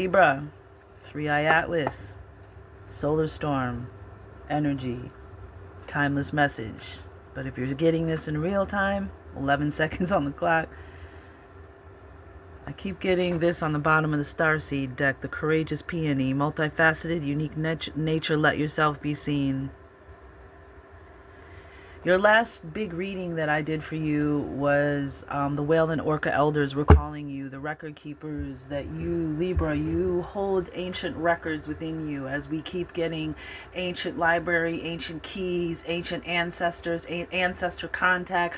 Libra, 3i Atlas, solar storm, energy, timeless message. But if you're getting this in real time, 11 seconds on the clock, I keep getting this on the bottom of the starseed deck, the courageous peony, multifaceted, unique nature, let yourself be seen. Your last big reading that I did for you was the whale and orca elders were calling you, the record keepers, that you, Libra, you hold ancient records within you, as we keep getting ancient library, ancient keys, ancient ancestors, ancestor contact.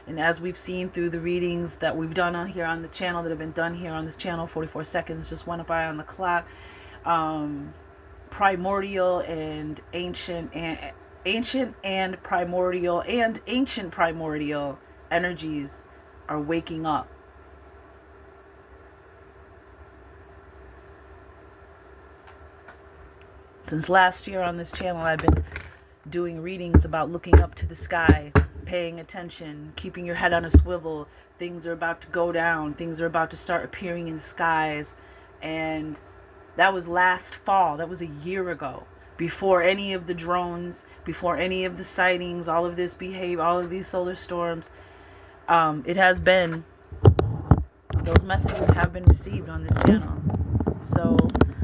And as we've seen through the readings that we've done on here on the channel, that have been done here on this channel, 44 seconds just went by on the clock. Primordial and ancient and primordial and ancient primordial energies are waking up. Since last year on this channel, I've been doing readings about looking up to the sky, paying attention, keeping your head on a swivel. Things are about to go down. Things are about to start appearing in the skies. And that was last fall. That was a year ago. Before any of the drones, before any of the sightings, all of this all of these solar storms, it has been, those messages have been received on this channel. So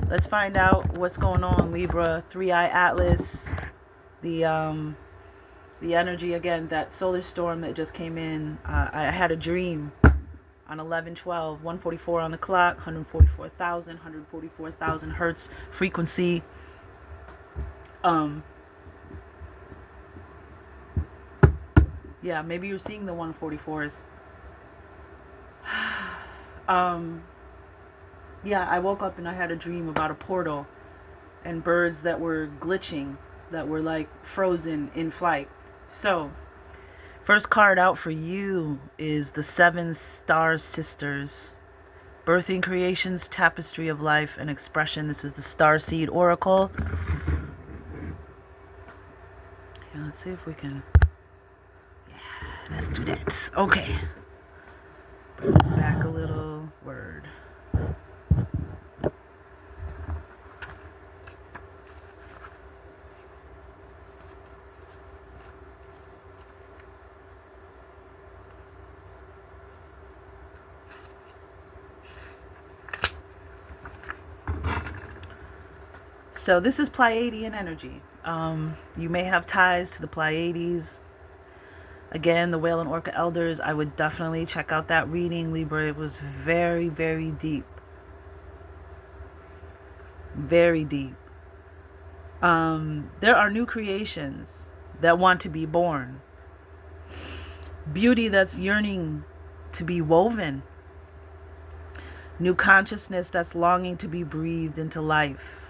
let's find out what's going on, Libra, 3i Atlas, the energy again, that solar storm that just came in. I had a dream on 11/12, 144 on the clock, 144,000 hertz frequency. Yeah, maybe you're seeing the 144s. Yeah, I woke up and I had a dream about a portal and birds that were glitching, that were like frozen in flight. So, first card out for you is the 7 Star Sisters. Birthing Creations, Tapestry of Life and Expression. This is the Starseed Oracle. Yeah, let's see if we can... Yeah, let's do that. Okay. Bring this back a little. Word. So this is Pleiadian energy. You may have ties to the Pleiades. Again, the whale and orca elders, I would definitely check out that reading, Libra. It was very, very deep. Very deep. There are new creations that want to be born. Beauty that's yearning to be woven. New consciousness that's longing to be breathed into life.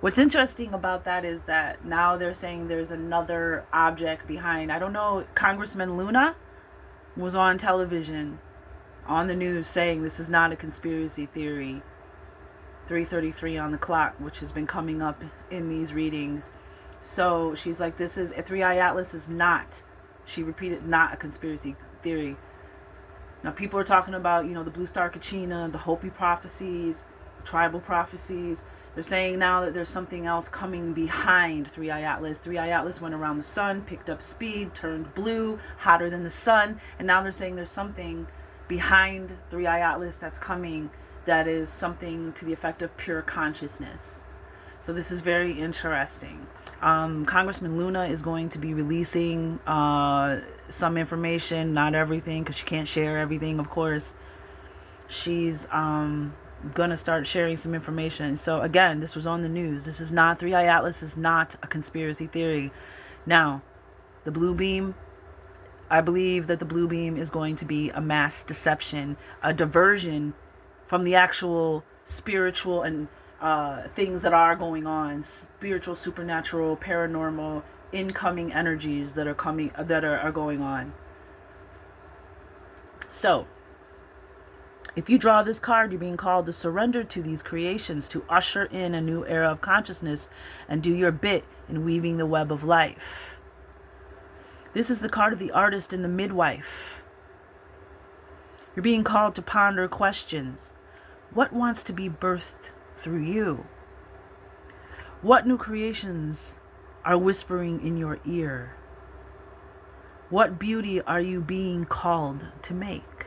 What's interesting about that is that now they're saying there's another object behind. I don't know, Congressman Luna was on television, on the news, saying this is not a conspiracy theory. 3:33 on the clock, which has been coming up in these readings. So she's like, this is, 3i Atlas is not, she repeated, not a conspiracy theory. Now people are talking about, the Blue Star Kachina, the Hopi prophecies, tribal prophecies. They're saying now that there's something else coming behind 3i Atlas. 3i Atlas went around the sun, picked up speed, turned blue, hotter than the sun. And now they're saying there's something behind 3i Atlas that's coming that is something to the effect of pure consciousness. So this is very interesting. Congressman Luna is going to be releasing some information, not everything, because she can't share everything, of course. She's gonna start sharing some information. So again, this was on the news. This is not, 3i Atlas is not a conspiracy theory. Now, the blue beam, I believe that the blue beam is going to be a mass deception, a diversion from the actual spiritual and things that are going on, spiritual, supernatural, paranormal, incoming energies that are coming, that are going on. So if you draw this card, you're being called to surrender to these creations, to usher in a new era of consciousness and do your bit in weaving the web of life. This is the card of the artist and the midwife. You're being called to ponder questions. What wants to be birthed through you? What new creations are whispering in your ear? What beauty are you being called to make?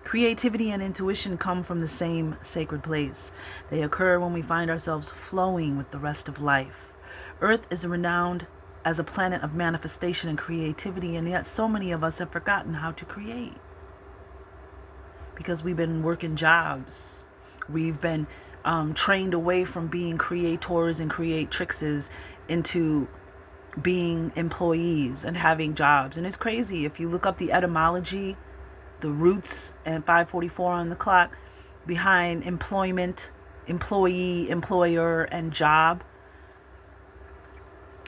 Creativity and intuition come from the same sacred place. They occur when we find ourselves flowing with the rest of life. Earth is renowned as a planet of manifestation and creativity, and yet so many of us have forgotten how to create because we've been working jobs. We've been trained away from being creators and creatrixes into being employees and having jobs. And it's crazy. If you look up the etymology, the roots and 544 on the clock behind employment, employee, employer, and job,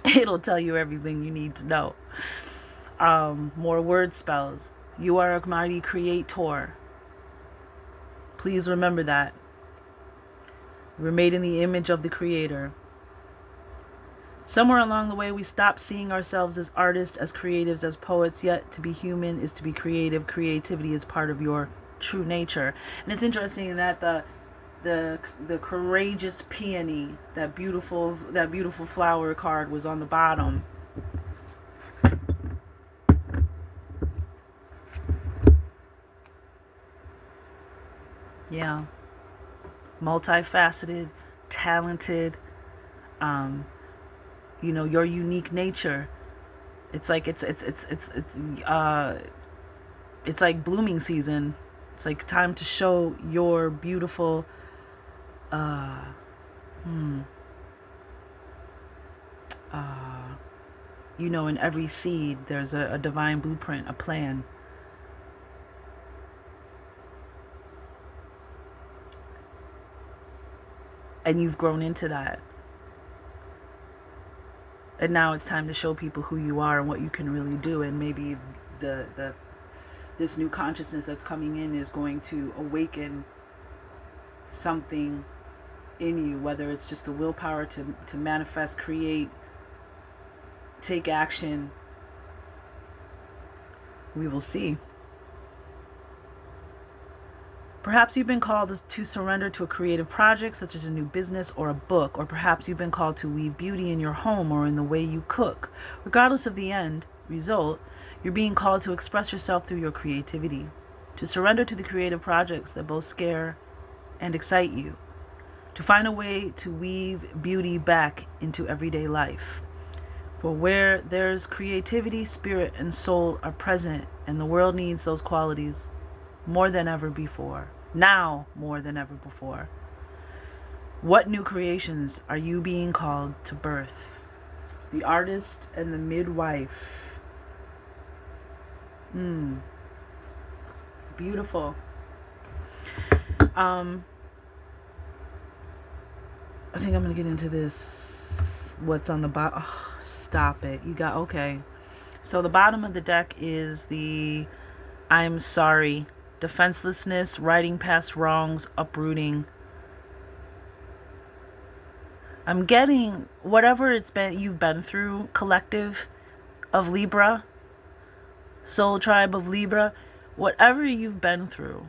it'll tell you everything you need to know. More word spells. You are a mighty creator. Please remember that. We're made in the image of the Creator. Somewhere along the way, we stopped seeing ourselves as artists, as creatives, as poets, yet to be human is to be creative. Creativity is part of your true nature. And it's interesting that the courageous peony, that beautiful flower card was on the bottom. Yeah. Multifaceted, talented, your unique nature. It's like it's like blooming season. It's like time to show your beautiful in every seed there's a divine blueprint, a plan. And you've grown into that. And now it's time to show people who you are and what you can really do. And maybe this new consciousness that's coming in is going to awaken something in you, whether it's just the willpower to manifest, create, take action. We will see. Perhaps you've been called to surrender to a creative project, such as a new business or a book, or perhaps you've been called to weave beauty in your home or in the way you cook. Regardless of the end result, you're being called to express yourself through your creativity, to surrender to the creative projects that both scare and excite you, to find a way to weave beauty back into everyday life. For where there's creativity, spirit and soul are present, and the world needs those qualities more than ever before. Now more than ever before. What new creations are you being called to birth? The artist and the midwife. Beautiful. I think I'm gonna get into this. What's on the bottom? Oh, stop it. Okay. So the bottom of the deck is the I'm sorry. Defenselessness, riding past wrongs, uprooting. I'm getting whatever you've been through, collective of Libra, soul tribe of Libra, whatever you've been through.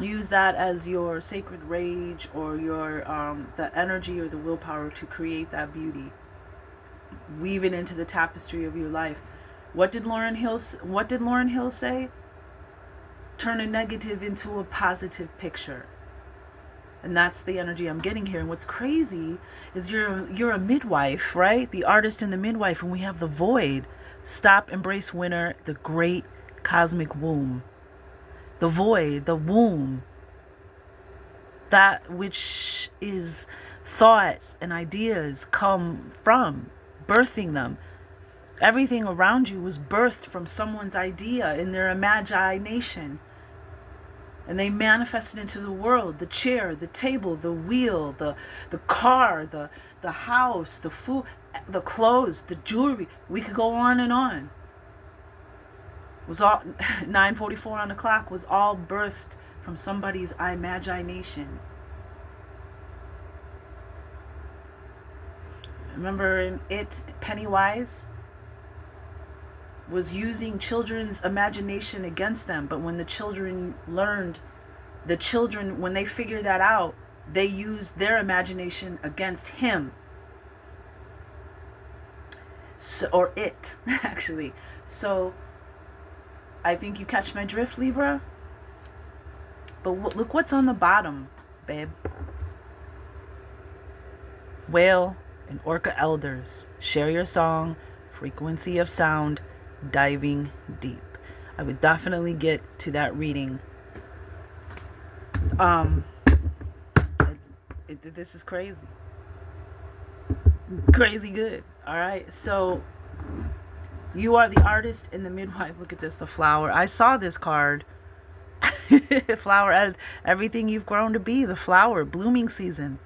Use that as your sacred rage or your the energy or the willpower to create that beauty. Weave it into the tapestry of your life. What did Lauryn Hill say? Turn a negative into a positive picture. And that's the energy I'm getting here. And what's crazy is you're a midwife, right? The artist and the midwife, and we have the void. Stop, embrace winter, the great cosmic womb. The void, the womb. That which is thoughts and ideas come from, birthing them. Everything around you was birthed from someone's idea in their imagination. And they manifested into the world, the chair, the table, the wheel, the car, the house, the food, the clothes, the jewelry. We could go on and on. It was all 9:44 on the clock was all birthed from somebody's imagination. Remember in Pennywise? was using children's imagination against them. But when the children learned, when they figured that out, they used their imagination against him. So, or it, actually. So, I think you catch my drift, Libra. But look what's on the bottom, babe. Whale and Orca elders, share your song, frequency of sound, diving deep. I would definitely get to that reading. This is crazy. Crazy good. All right. So you are the artist and the midwife. Look at this, the flower. I saw this card. Flower, everything you've grown to be, the flower, blooming season.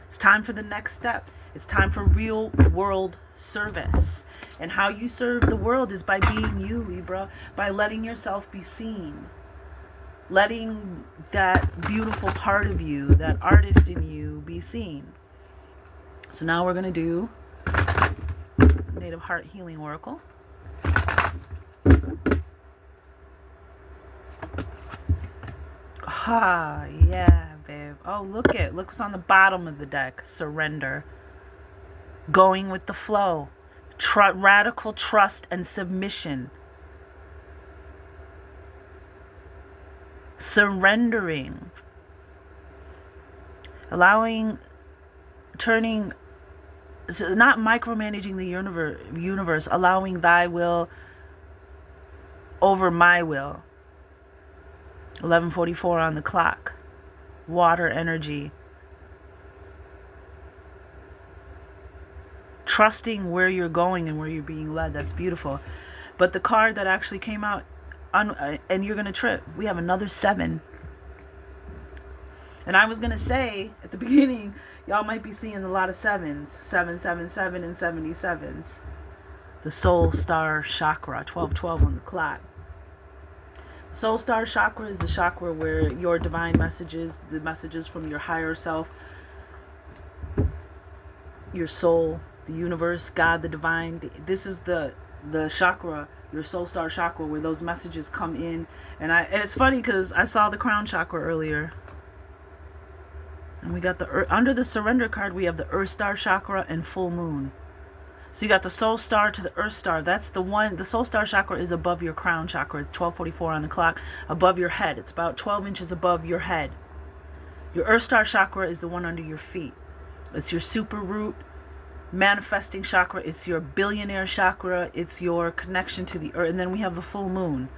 It's time for the next step. It's time for real world service. And how you serve the world is by being you, Libra, by letting yourself be seen. Letting that beautiful part of you, that artist in you, be seen. So now we're going to do Native Heart Healing Oracle. Ah, yeah, babe. Oh, look what's on the bottom of the deck. Surrender. Going with the flow. Radical trust and submission. Surrendering. Allowing, turning, not micromanaging the universe, allowing thy will over my will. 11:44 on the clock. Water energy. Trusting where you're going and where you're being led. That's beautiful. But the card that actually came out, and you're going to trip, we have another 7. And I was going to say at the beginning, y'all might be seeing a lot of 7s. 777 and 77s. The soul star chakra. 12:12 on the clock. Soul star chakra is the chakra where your divine messages, the messages from your higher self, your soul, the universe, God, the divine. This is the chakra, your soul star chakra, where those messages come in. And it's funny because I saw the crown chakra earlier. And we got under the surrender card, we have the earth star chakra and full moon. So you got the soul star to the earth star. That's the one. The soul star chakra is above your crown chakra. It's 12:44 on the clock, above your head. It's about 12 inches above your head. Your earth star chakra is the one under your feet. It's your super root manifesting chakra. It's your billionaire chakra. It's your connection to the earth. And then we have the full moon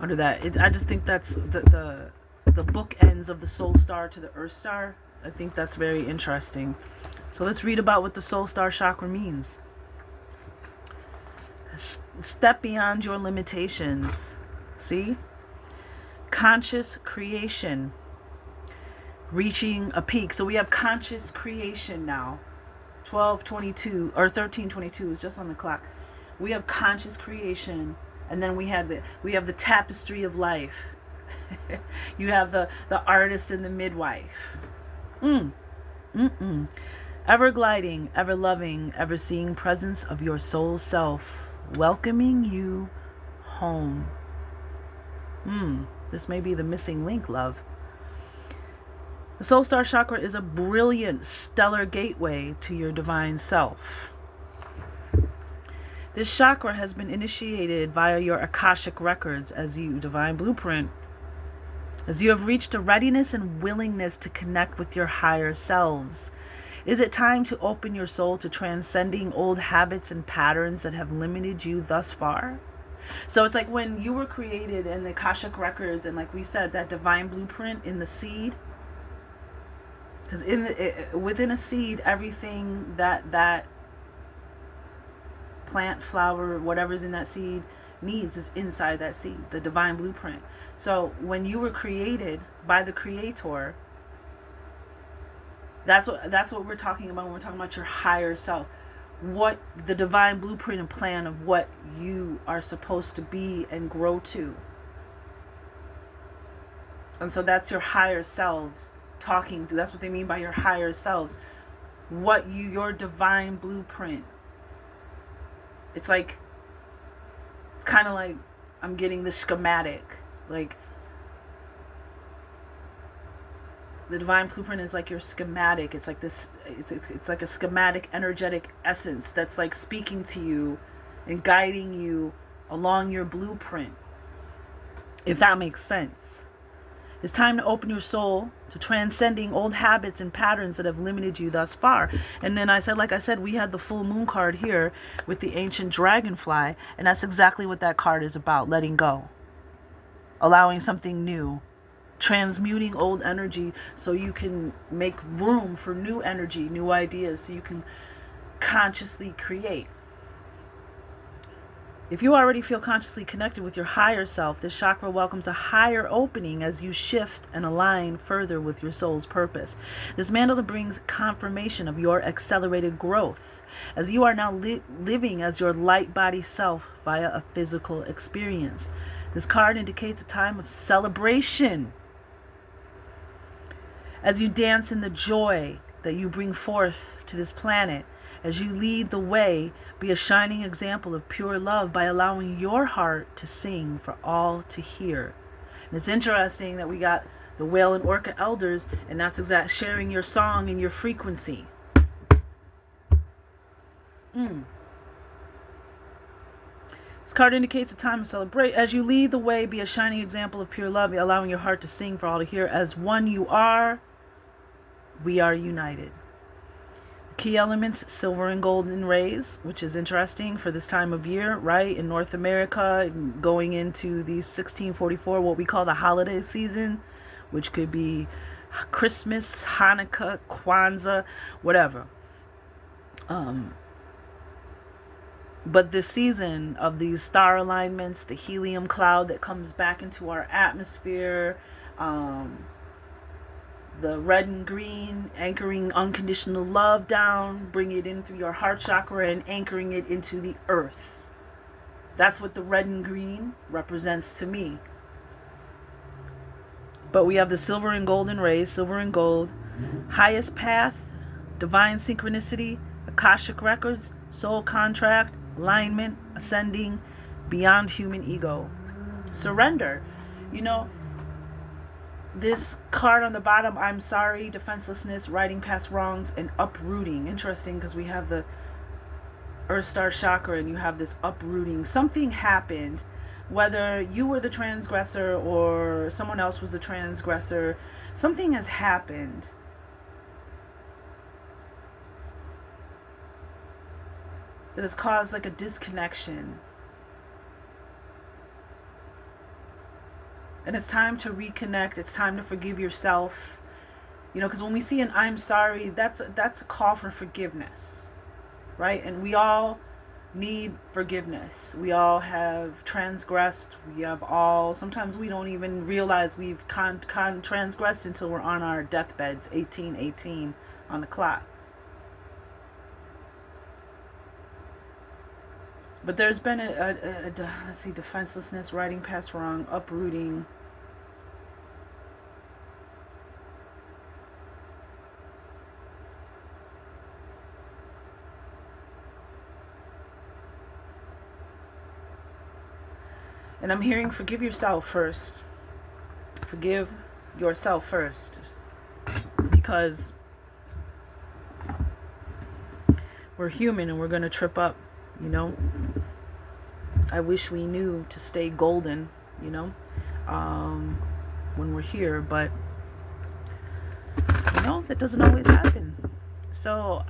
under that. I just think that's the bookends of the soul star to the earth star. I think that's very interesting. So let's read about what the soul star chakra means. Step beyond your limitations. See? Conscious creation. Reaching a peak. So we have conscious creation now. 12:22 or 13:22 is just on the clock. We have conscious creation, and then we have the tapestry of life. You have the artist and the midwife. Ever gliding, ever loving, ever seeing presence of your soul self, welcoming you home. This may be the missing link, love. The soul star chakra is a brilliant, stellar gateway to your divine self. This chakra has been initiated via your Akashic records as you divine blueprint, as you have reached a readiness and willingness to connect with your higher selves. Is it time to open your soul to transcending old habits and patterns that have limited you thus far? So it's like when you were created in the Akashic records, and like we said, that divine blueprint in the seed. Because within a seed, everything that plant, flower, whatever's in that seed needs is inside that seed, the divine blueprint. So when you were created by the Creator, that's what we're talking about when we're talking about your higher self. What the divine blueprint and plan of what you are supposed to be and grow to. And so that's your higher selves talking to. That's what they mean by your higher selves. Your divine blueprint. It's kind of like I'm getting the schematic. Like, the divine blueprint is like your schematic. It's like this, it's like a schematic energetic essence that's like speaking to you and guiding you along your blueprint, if that makes sense. It's time to open your soul to transcending old habits and patterns that have limited you thus far. And then I said, like I said, we had the full moon card here with the ancient dragonfly, and that's exactly what that card is about: letting go, allowing something new, transmuting old energy so you can make room for new energy, new ideas, so you can consciously create. If you already feel consciously connected with your higher self, this chakra welcomes a higher opening as you shift and align further with your soul's purpose. This mandala brings confirmation of your accelerated growth, as you are now living as your light body self via a physical experience. This card indicates a time of celebration as you dance in the joy that you bring forth to this planet. As you lead the way, be a shining example of pure love by allowing your heart to sing for all to hear. And it's interesting that we got the whale and orca elders, and that's exact sharing your song and your frequency. This card indicates a time to celebrate. As you lead the way, be a shining example of pure love, allowing your heart to sing for all to hear. As one you are, we are united. Key elements, silver and golden rays, which is interesting for this time of year, right? In North America, going into the 1644, what we call the holiday season, which could be Christmas, Hanukkah, Kwanzaa, whatever. But this season of these star alignments, the helium cloud that comes back into our atmosphere, the red and green, anchoring unconditional love down, bringing it in through your heart chakra and anchoring it into the earth. That's what the red and green represents to me. But we have the silver and golden rays, silver and gold, highest path, divine synchronicity, Akashic records, soul contract, alignment, ascending, beyond human ego. Surrender. You know, this card on the bottom, I'm sorry, defenselessness, righting past wrongs, and uprooting. Interesting, because we have the Earth Star chakra and you have this uprooting. Something happened, whether you were the transgressor or someone else was the transgressor. Something has happened that has caused like a disconnection. And it's time to reconnect. It's time to forgive yourself. You know, because when we see an I'm sorry, that's a call for forgiveness, right? And we all need forgiveness. We all have transgressed. We have all, sometimes we don't even realize we've transgressed until we're on our deathbeds, 1818 on the clock. But there's been let's see, defenselessness, righting past wrong, uprooting. And I'm hearing forgive yourself first. Forgive yourself first. Because we're human and we're going to trip up, you know. I wish we knew to stay golden, you know, when we're here. But, you know, that doesn't always happen. So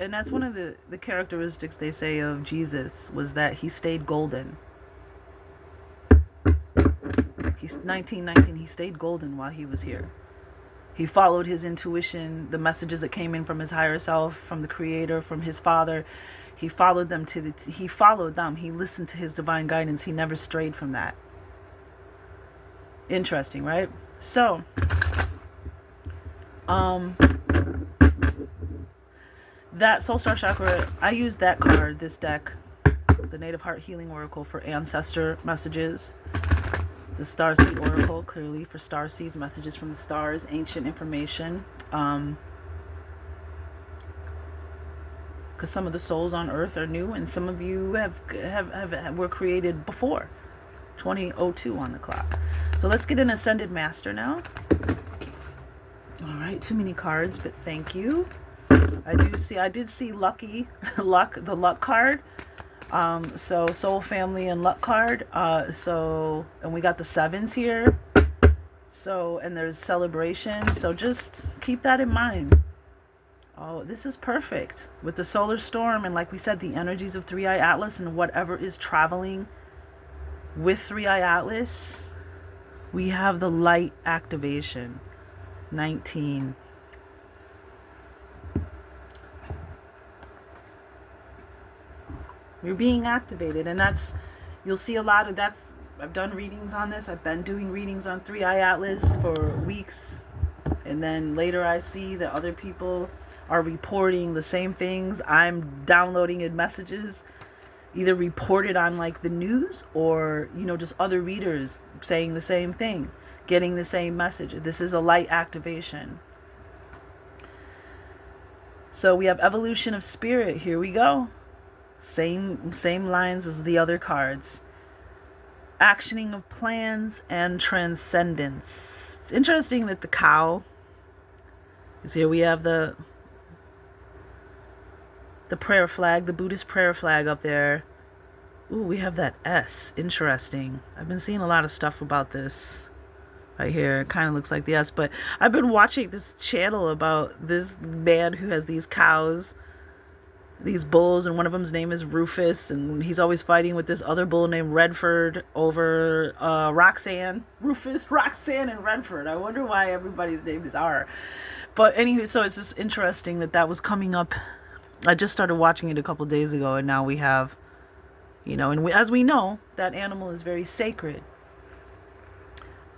and that's one of the characteristics they say of Jesus, was that he stayed golden. He's 1919, he stayed golden while he was here. He followed his intuition, the messages that came in from his higher self, from the Creator, from his Father. He followed them He listened to his divine guidance. He never strayed from that. Interesting, right? So, that Soul Star Chakra, I use that card, this deck, the Native Heart Healing Oracle, for ancestor messages. The Starseed Oracle, clearly for starseeds, messages from the stars, ancient information. because some of the souls on earth are new, and some of you were created before 2002 on the clock. So let's get an Ascended Master now. All right, too many cards, but thank you. I did see Lucky, the luck card. So Soul Family and luck card. And we got the 7s here. So, and there's celebration. So just keep that in mind. Oh, this is perfect with the solar storm. And like we said, the energies of 3i Atlas and whatever is traveling with 3i Atlas. We have the light activation. 19. You're being activated, and that's, you'll see a lot of that's, I've done readings on this. I've been doing readings on 3i Atlas for weeks, and then later I see that other people are reporting the same things I'm downloading in messages, either reported on like the news, or just other readers saying the same thing, getting the same message. This is a light activation. So we have evolution of spirit. Here we go. Same lines as the other cards. Actioning of plans and transcendence. It's interesting that the cow is here. We have the prayer flag, the Buddhist prayer flag up there. Ooh, we have that S. Interesting. I've been seeing a lot of stuff about this right here. It kind of looks like the S, but I've been watching this channel about this man who has these cows, these bulls, and one of them's name is Rufus, and he's always fighting with this other bull named Redford over Roxanne. Rufus, Roxanne, and Redford. I wonder why everybody's name is R. But anyway, so it's just interesting that was coming up. I just started watching it a couple days ago, and now we have, and as we know, that animal is very sacred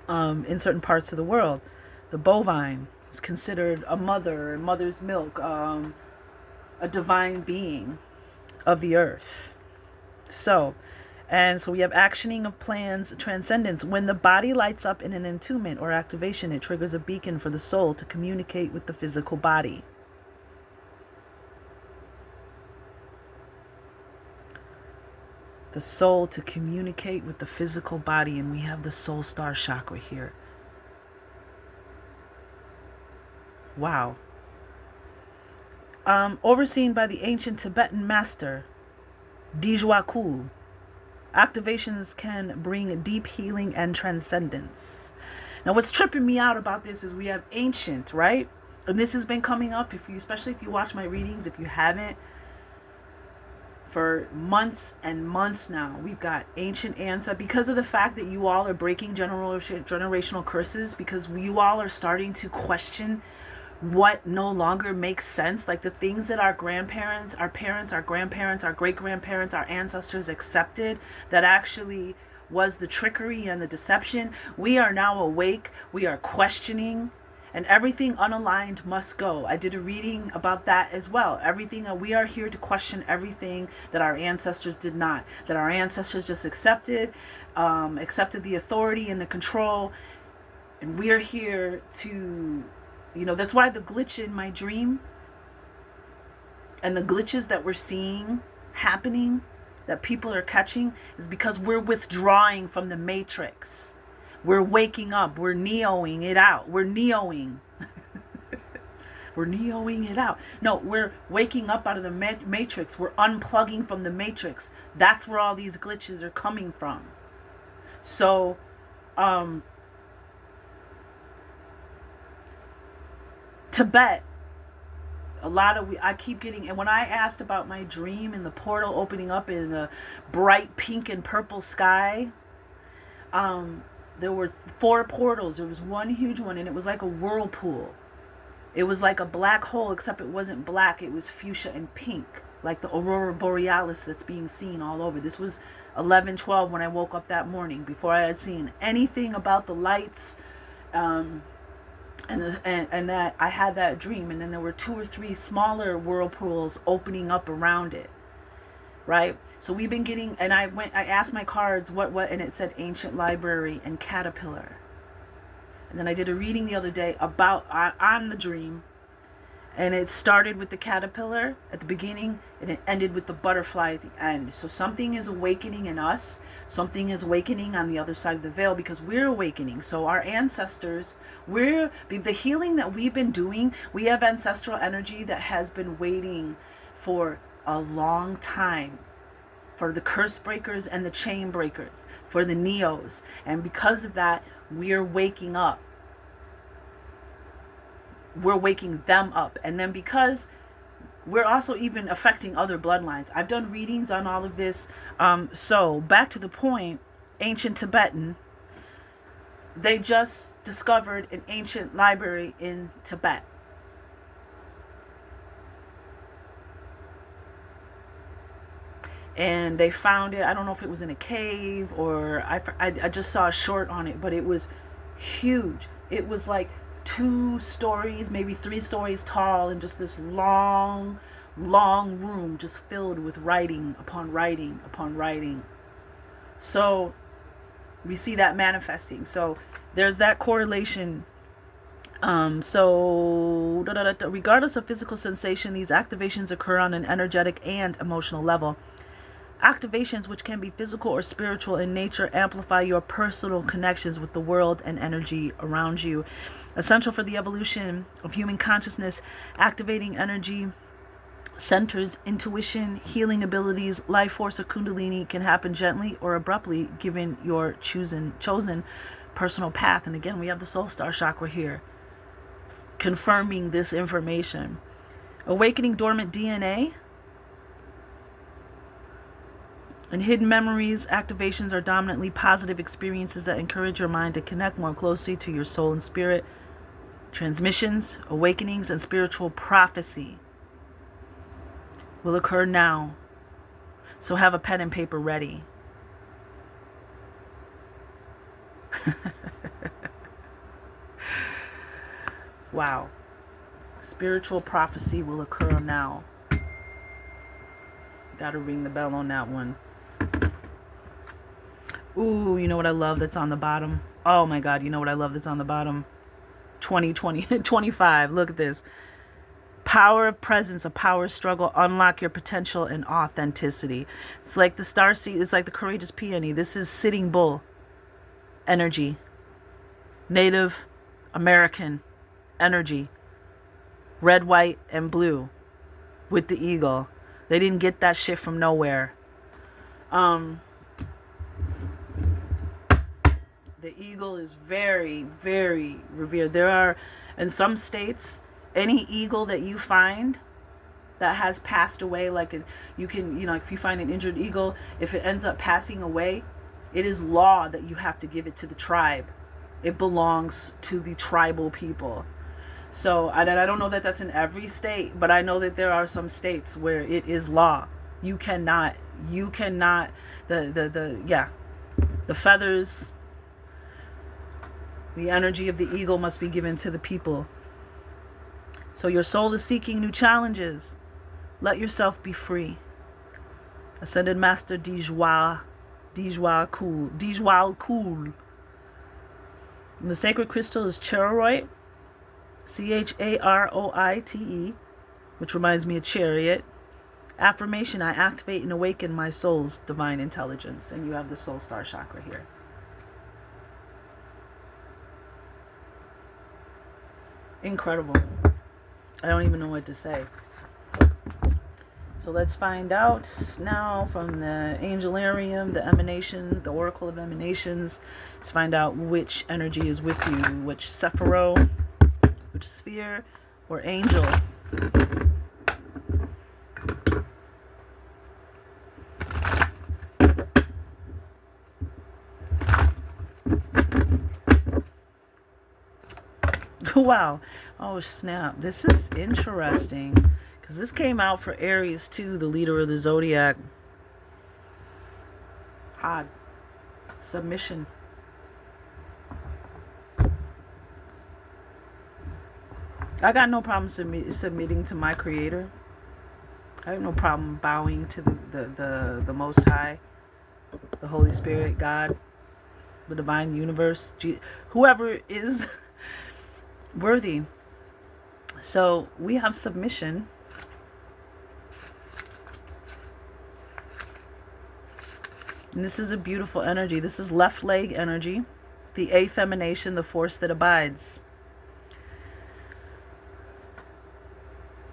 in certain parts of the world. The bovine is considered a mother, mother's milk, a divine being of the earth. So we have actioning of plans, transcendence. When the body lights up in an attunement or activation, it triggers a beacon for the soul to communicate with the physical body. The soul to communicate with the physical body, and we have the soul star chakra here. Wow. Overseen by the ancient Tibetan master, Dijwakul. Activations can bring deep healing and transcendence. Now, what's tripping me out about this is we have ancient, right? And this has been coming up, especially if you watch my readings. If you haven't, for months and months now, we've got ancient ancestors, because of the fact that you all are breaking generational curses, because you all are starting to question what no longer makes sense, like the things that our grandparents, our parents, our grandparents, our great-grandparents, our ancestors accepted, that actually was the trickery and the deception. We are now awake, we are questioning, and everything unaligned must go. I did a reading about that as well. We are here to question everything that our ancestors did not, that our ancestors just accepted the authority and the control, and we are here to, that's why the glitch in my dream and the glitches that we're seeing happening, that people are catching, is because we're withdrawing from the matrix. We're waking up. We're neoing it out. We're neoing. We're neoing it out. No, we're waking up out of the matrix. We're unplugging from the matrix. That's where all these glitches are coming from. So, Tibet, I keep getting, and when I asked about my dream and the portal opening up in the bright pink and purple sky, there were 4 portals. There was one huge one, and it was like a whirlpool. It was like a black hole, except it wasn't black. It was fuchsia and pink, like the aurora borealis that's being seen all over. This was 11:12 when I woke up that morning, before I had seen anything about the lights, and that I had that dream. And then there were 2 or 3 smaller whirlpools opening up around it. Right? So we've been getting, and I asked my cards what, and it said ancient library and caterpillar. And then I did a reading the other day about on the dream, And it started with the caterpillar at the beginning, and it ended with the butterfly at the end. So something is awakening in us. Something is awakening on the other side of the veil, because we're awakening. So our ancestors, the healing that we've been doing, we have ancestral energy that has been waiting for a long time, for the curse breakers and the chain breakers, for the neos. And because of that, we're waking up. We're waking them up. And then because we're also even affecting other bloodlines. I've done readings on all of this. So back to the point, ancient Tibetan, they just discovered an ancient library in Tibet. And they found it, I don't know if it was in a cave or I just saw a short on it, but it was huge. It was like 2 stories, maybe 3 stories tall, and just this long room just filled with writing upon writing upon writing. So we see that manifesting. So there's that correlation. Regardless of physical sensation, these activations occur on an energetic and emotional level. Activations, which can be physical or spiritual in nature, amplify your personal connections with the world and energy around you. Essential for the evolution of human consciousness, activating energy centers, intuition, healing abilities, life force, or kundalini can happen gently or abruptly given your chosen personal path. And again, we have the soul star chakra here confirming this information. Awakening dormant DNA and hidden memories. Activations are dominantly positive experiences that encourage your mind to connect more closely to your soul and spirit. Transmissions, awakenings, and spiritual prophecy will occur now. So have a pen and paper ready. Wow. Spiritual prophecy will occur now. Gotta ring the bell on that one. Ooh, you know what I love that's on the bottom? Oh my God, you know what I love that's on the bottom? 25. Look at this. Power of presence, a power struggle, unlock your potential and authenticity. It's like the star seed, it's like the courageous peony. This is Sitting Bull energy. Native American energy. Red, white, and blue with the eagle. They didn't get that shit from nowhere. The eagle is very, very revered. There are, in some states, any eagle that you find that has passed away, like you can, if you find an injured eagle, if it ends up passing away, it is law that you have to give it to the tribe. It belongs to the tribal people. So I don't know that that's in every state, but I know that there are some states where it is law. You cannot, the feathers, the energy of the eagle must be given to the people. So your soul is seeking new challenges. Let yourself be free. Ascended Master Dijwal Cool. And the sacred crystal is Charoite, Charoite, which reminds me of chariot. Affirmation: I activate and awaken my soul's divine intelligence. And you have the soul star chakra here. Incredible. I don't even know what to say. So let's find out now from the Angelarium, the emanation, the oracle of emanations. Let's find out which energy is with you, which Sephiro, which sphere, or angel. Wow. Oh, snap. This is interesting. Because this came out for Aries, too, the leader of the zodiac. Hard. Submission. I got no problem submitting to my creator. I have no problem bowing to the Most High, the Holy Spirit, God, the divine universe, whoever is worthy. So we have submission. And this is a beautiful energy. This is left leg energy. The eighth emanation, the force that abides.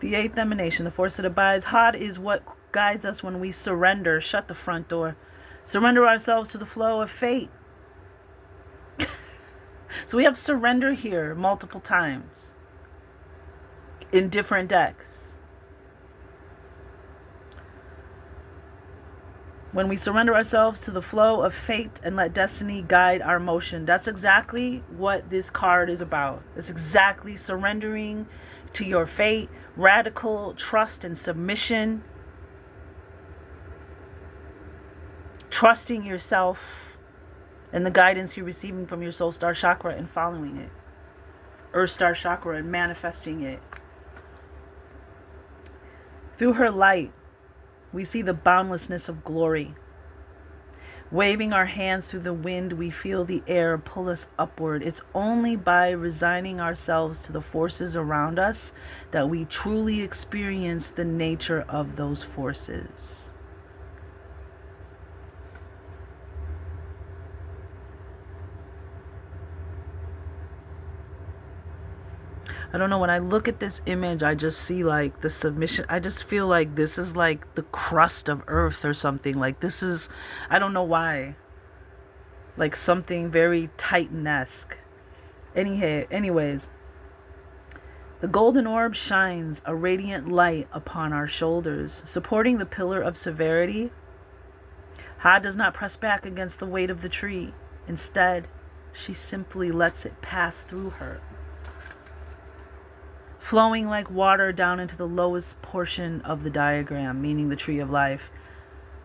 The eighth emanation, the force that abides. Had is what guides us when we surrender. Shut the front door. Surrender ourselves to the flow of fate. So we have surrender here multiple times in different decks. When we surrender ourselves to the flow of fate and let destiny guide our motion. That's exactly what this card is about. It's exactly surrendering to your fate, radical trust and submission, trusting yourself and the guidance you're receiving from your soul star chakra and following it. Earth star chakra and manifesting it. Through her light, we see the boundlessness of glory. Waving our hands through the wind, we feel the air pull us upward. It's only by resigning ourselves to the forces around us that we truly experience the nature of those forces. I don't know, when I look at this image, I just see like the submission. I just feel like this is like the crust of earth or something. Like this is, I don't know why. Like something very Titan-esque. Anyways, the golden orb shines a radiant light upon our shoulders, supporting the pillar of severity. Ha does not press back against the weight of the tree. Instead, she simply lets it pass through her, flowing like water down into the lowest portion of the diagram, meaning the tree of life.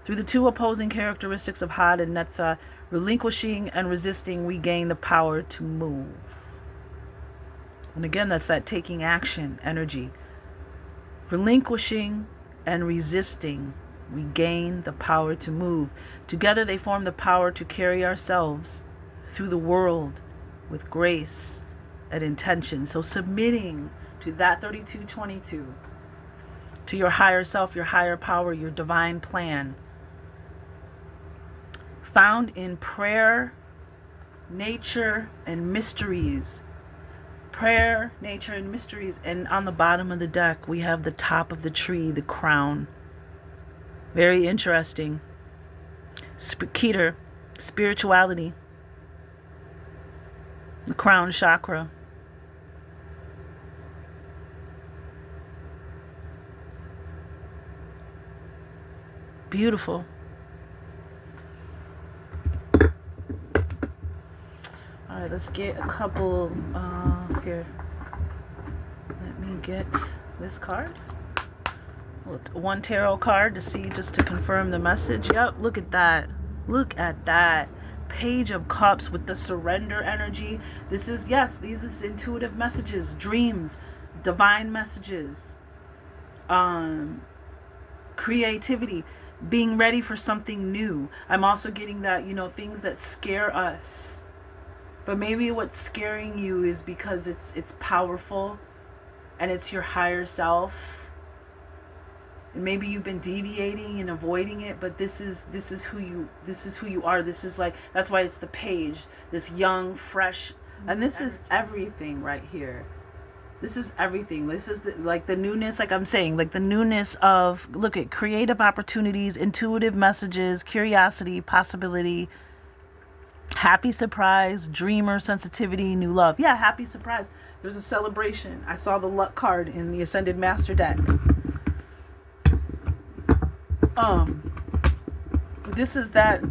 Through the two opposing characteristics of Had and Netha, relinquishing and resisting, we gain the power to move. And again, that's that taking action energy. Relinquishing and resisting, we gain the power to move. Together they form the power to carry ourselves through the world with grace and intention. So submitting to that 3222, to your higher self, your higher power, your divine plan, found in prayer, nature, and mysteries. Prayer, nature, and mysteries. And on the bottom of the deck, we have the top of the tree, the crown. Very interesting. Keter, spirituality, the crown chakra. Beautiful. All right, let's get a couple here. Let me get this card. One tarot card to see, just to confirm the message. Yep, look at that. Look at that. Page of Cups with the surrender energy. This is, yes, these is intuitive messages, dreams, divine messages, creativity, being ready for something new. I'm also getting that, things that scare us. But maybe what's scaring you is because it's powerful and it's your higher self. And maybe you've been deviating and avoiding it, but this is who you are. This is like, that's why it's the page, this young, fresh, and this is everything right here. This is everything. This is like the newness, like I'm saying, like the newness of, look at creative opportunities, intuitive messages, curiosity, possibility, happy surprise, dreamer, sensitivity, new love. Yeah, happy surprise. There's a celebration. I saw the luck card in the Ascended Master deck. This is that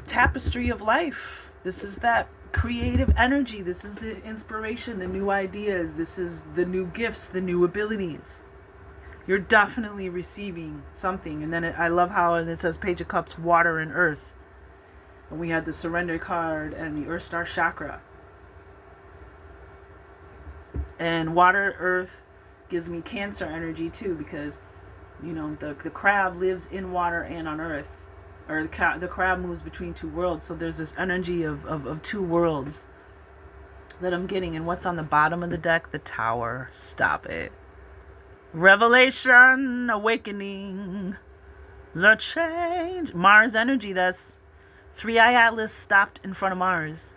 tapestry of life. This is that creative energy. This is the inspiration, the new ideas. This is the new gifts, the new abilities. You're definitely receiving something. And then I love how it says Page of Cups, water and earth. And we had the surrender card and the Earth Star Chakra. And water, earth gives me Cancer energy too, because the crab lives in water and on earth, or the crab moves between two worlds. So there's this energy of two worlds that I'm getting. And what's on the bottom of the deck? The Tower. Stop it. Revelation, awakening, the change. Mars energy, that's 3i Atlas stopped in front of Mars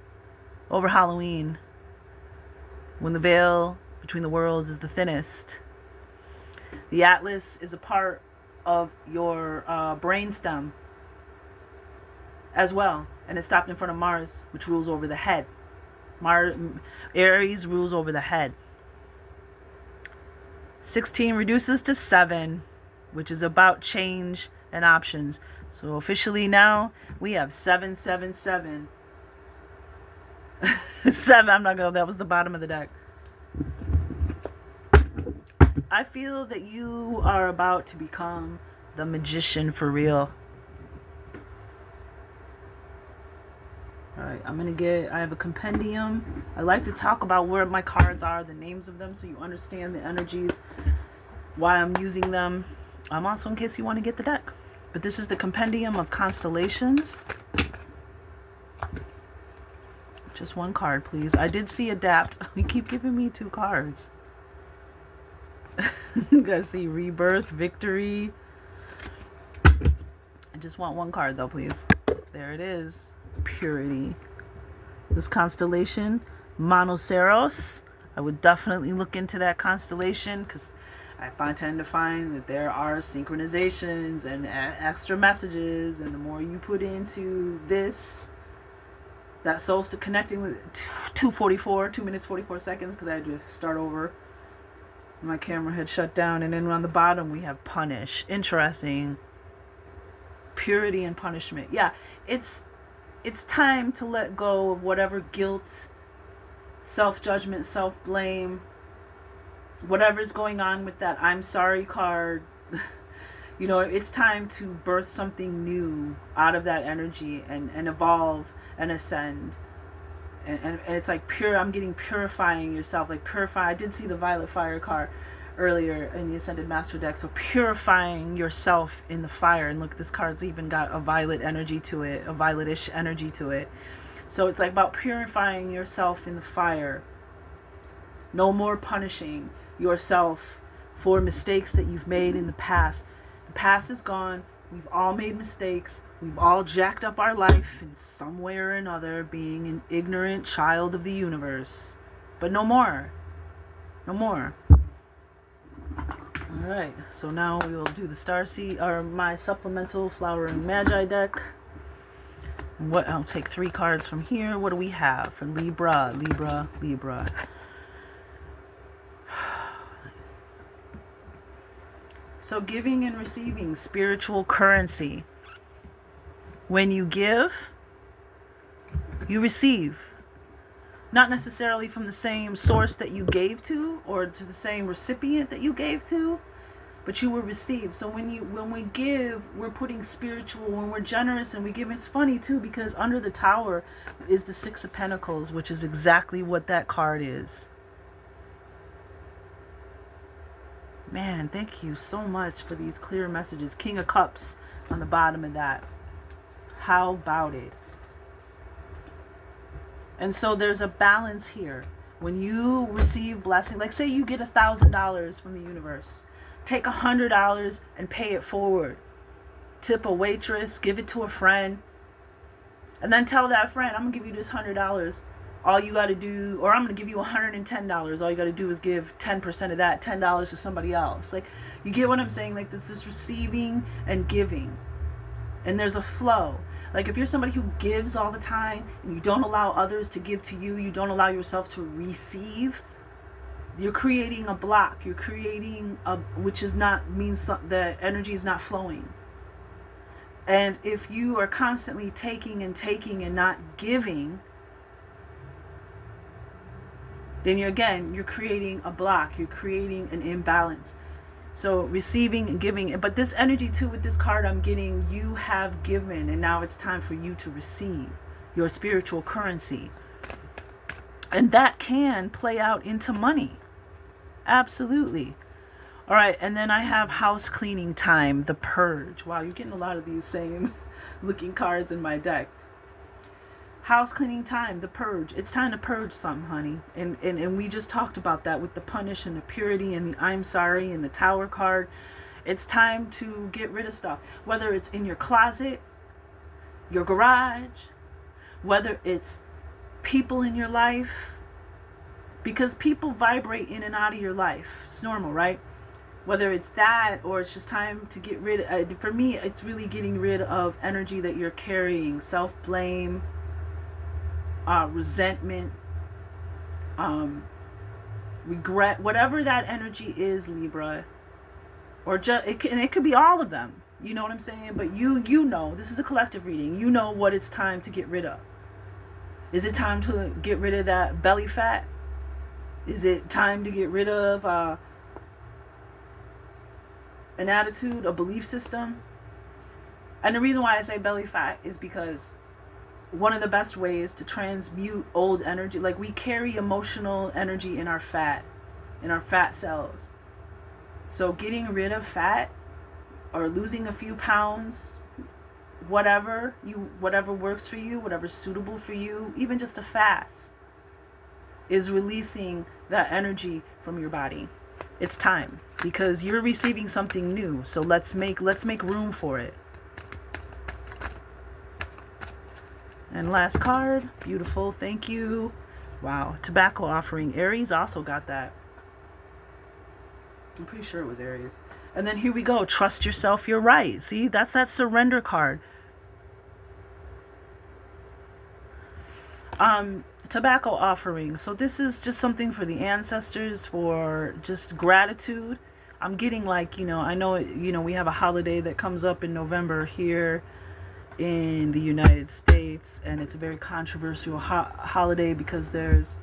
over Halloween, when the veil between the worlds is the thinnest. The Atlas is a part of your brainstem as well, and it stopped in front of Mars, which rules over the head. Aries rules over the head. 16 reduces to 7, which is about change and options. So officially now we have 777. 7. I'm not gonna. That was the bottom of the deck. I feel that you are about to become the magician for real. Alright, I have a compendium. I like to talk about where my cards are, the names of them, so you understand the energies, why I'm using them. Also, in case you want to get the deck. But this is the compendium of constellations. Just one card, please. I did see adapt. You keep giving me 2 cards. You guys see rebirth, victory. I just want 1 card though, please. There it is. Purity. This constellation, Monoceros. I would definitely look into that constellation, because I tend to find that there are synchronizations and extra messages, and the more you put into this, that soul's to connecting with 2 minutes 44 seconds, because I had to start over. My camera had shut down. And then on the bottom we have punish. Interesting. Purity and punishment. Yeah, it's time to let go of whatever guilt, self-judgment, self-blame, whatever's going on with that I'm sorry card. You know, it's time to birth something new out of that energy and evolve and ascend. And it's like pure. I'm getting purifying yourself, like purify. I did see the Violet Fire card earlier in the Ascended Master deck. So purifying yourself in the fire. And look, this card's even got a violet energy to it, a violetish energy to it. So it's like about purifying yourself in the fire. No more punishing yourself for mistakes that you've made in the past. The past is gone. We've all made mistakes. We've all jacked up our life in some way or another, being an ignorant child of the universe. But no more. No more. Alright, so now we will do the Starseed, or my supplemental Flowering Magi deck. I'll take 3 cards from here. What do we have for Libra? Libra. So giving and receiving, spiritual currency. When you give, you receive. Not necessarily from the same source that you gave to, or to the same recipient that you gave to, but you will receive. So when we give, we're putting spiritual. When we're generous and we give, it's funny too, because under the Tower is the 6 of Pentacles, which is exactly what that card is. Man, thank you so much for these clear messages. King of Cups on the bottom of that. How about it? And so there's a balance here. When you receive blessing, like say you get $1,000 from the universe, take $100 and pay it forward. Tip a waitress, give it to a friend, and then tell that friend, I'm gonna give you this $100. All you got to do, or I'm going to give you $110. All you got to do is give 10% of that, $10 to somebody else. Like, you get what I'm saying? Like, this receiving and giving. And there's a flow. Like, if you're somebody who gives all the time and you don't allow others to give to you, you don't allow yourself to receive, you're creating a block. You're creating which is not, means the energy is not flowing. And if you are constantly taking and not giving, then you're creating a block. You're creating an imbalance. So receiving and giving. But this energy too, with this card I'm getting, you have given, and now it's time for you to receive your spiritual currency. And that can play out into money. Absolutely. All right, and then I have house cleaning time, the purge. Wow, you're getting a lot of these same looking cards in my deck. House cleaning time, the purge. It's time to purge something, honey. And we just talked about that with the punish and the purity and the I'm sorry and the tower card. It's time to get rid of stuff. Whether it's in your closet, your garage, whether it's people in your life, because people vibrate in and out of your life. It's normal, right? Whether it's that or it's just time to get rid of, for me, it's really getting rid of energy that you're carrying, self-blame, resentment, regret, whatever that energy is, Libra, or just it could be all of them. You know what I'm saying? But you know, this is a collective reading. You know what it's time to get rid of. Is it time to get rid of that belly fat? Is it time to get rid of an attitude, a belief system? And the reason why I say belly fat is because one of the best ways to transmute old energy, like we carry emotional energy in our fat cells. So getting rid of fat or losing a few pounds, whatever works for you, whatever's suitable for you, even just a fast, is releasing that energy from your body. It's time, because you're receiving something new. So let's make room for it. And last card, beautiful, thank you. Wow, tobacco offering. Aries also got that. I'm pretty sure it was Aries. And then here we go, trust yourself, you're right. See, that's that surrender card. Tobacco offering. So this is just something for the ancestors, for just gratitude. I'm getting like, I know, we have a holiday that comes up in November here in the United States, and it's a very controversial holiday because there's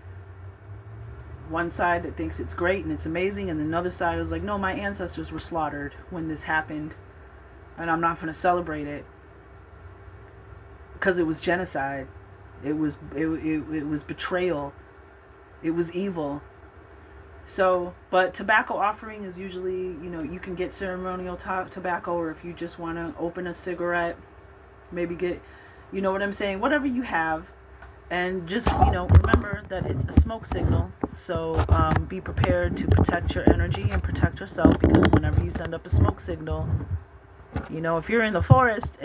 one side that thinks it's great and it's amazing, and another side is like, no, my ancestors were slaughtered when this happened, and I'm not going to celebrate it because it was genocide. It was betrayal. It was evil. So, but tobacco offering is usually, you can get ceremonial tobacco, or if you just want to open a cigarette, maybe get, you know what I'm saying, whatever you have, and just, remember that it's a smoke signal. So be prepared to protect your energy and protect yourself, because whenever you send up a smoke signal, if you're in the forest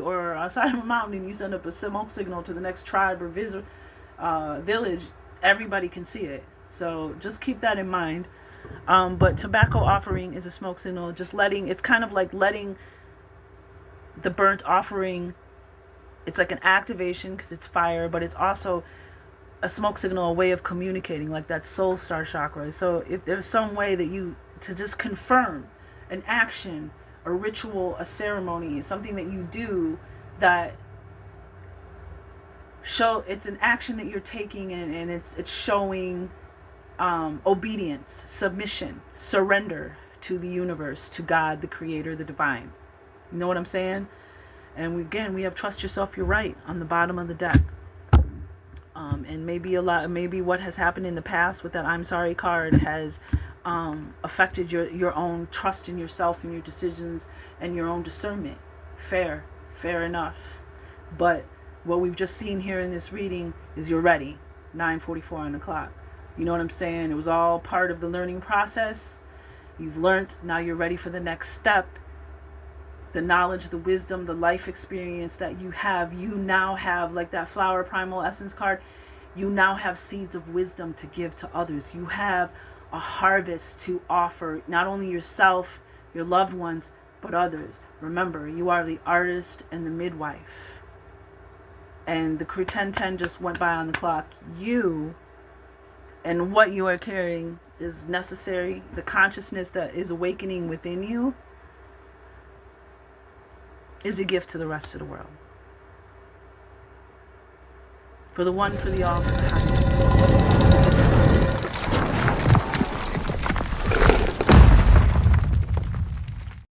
or outside of a mountain and you send up a smoke signal to the next tribe or village, everybody can see it. So just keep that in mind. But tobacco offering is a smoke signal. It's kind of like letting the burnt offering, it's like an activation because it's fire, but it's also a smoke signal, a way of communicating, like that soul star chakra. So if there's some way that to just confirm an action, a ritual, a ceremony, something that you do that it's an action that you're taking, and it's showing obedience, submission, surrender to the universe, to God, the creator, the divine. You know what I'm saying? And we have trust yourself, you're right on the bottom of the deck. And maybe what has happened in the past with that I'm sorry card has affected your own trust in yourself and your decisions and your own discernment. Fair enough. But what we've just seen here in this reading is you're ready. 9:44 on the clock. You know what I'm saying? It was all part of the learning process. You've learned, now you're ready for the next step. The knowledge, the wisdom, the life experience that you now have, like that flower primal essence card, you now have seeds of wisdom to give to others. You have a harvest to offer, not only yourself, your loved ones, but others. Remember, you are the artist and the midwife. And the crew 1010 just went by on the clock. You and what you are carrying is necessary. The consciousness that is awakening within you is a gift to the rest of the world. For the one, for the all, for the highest.